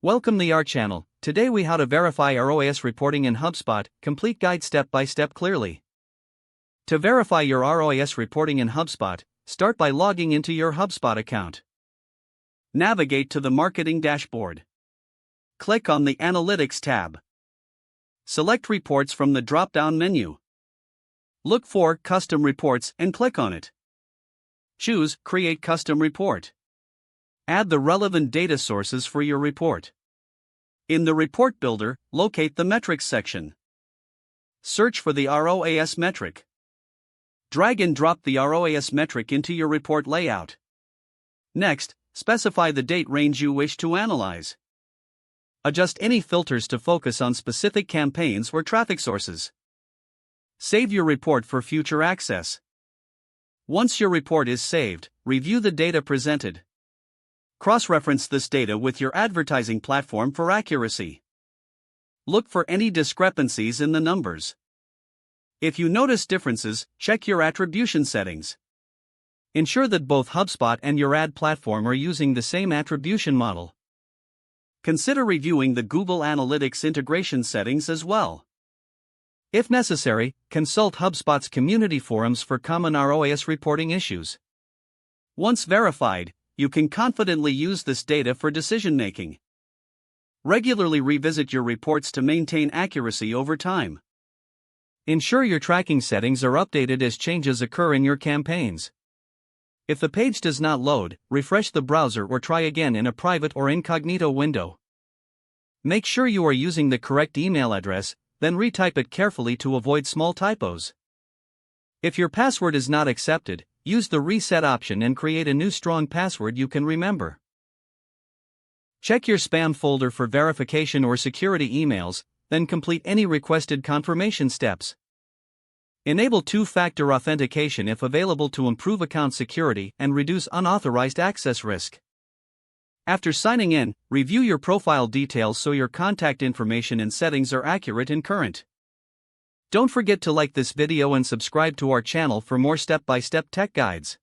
Welcome to our channel. Today we how to verify ROAS reporting in HubSpot, complete guide step by step clearly. To verify your ROAS reporting in HubSpot, start by logging into your HubSpot account. Navigate to the marketing dashboard. Click on the Analytics tab. Select Reports from the drop-down menu. Look for Custom Reports and click on it. Choose Create Custom Report. Add the relevant data sources for your report. In the Report Builder, locate the Metrics section. Search for the ROAS metric. Drag and drop the ROAS metric into your report layout. Next, specify the date range you wish to analyze. Adjust any filters to focus on specific campaigns or traffic sources. Save your report for future access. Once your report is saved, review the data presented. Cross-reference this data with your advertising platform for accuracy. Look for any discrepancies in the numbers. If you notice differences, check your attribution settings. Ensure that both HubSpot and your ad platform are using the same attribution model. Consider reviewing the Google Analytics integration settings as well. If necessary, consult HubSpot's community forums for common ROAS reporting issues. Once verified, you can confidently use this data for decision-making. Regularly revisit your reports to maintain accuracy over time. Ensure your tracking settings are updated as changes occur in your campaigns. If the page does not load, refresh the browser or try again in a private or incognito window. Make sure you are using the correct email address, then retype it carefully to avoid small typos. If your password is not accepted, use the reset option and create a new strong password you can remember. Check your spam folder for verification or security emails, then complete any requested confirmation steps. Enable two-factor authentication if available to improve account security and reduce unauthorized access risk. After signing in, review your profile details so your contact information and settings are accurate and current. Don't forget to like this video and subscribe to our channel for more step-by-step tech guides.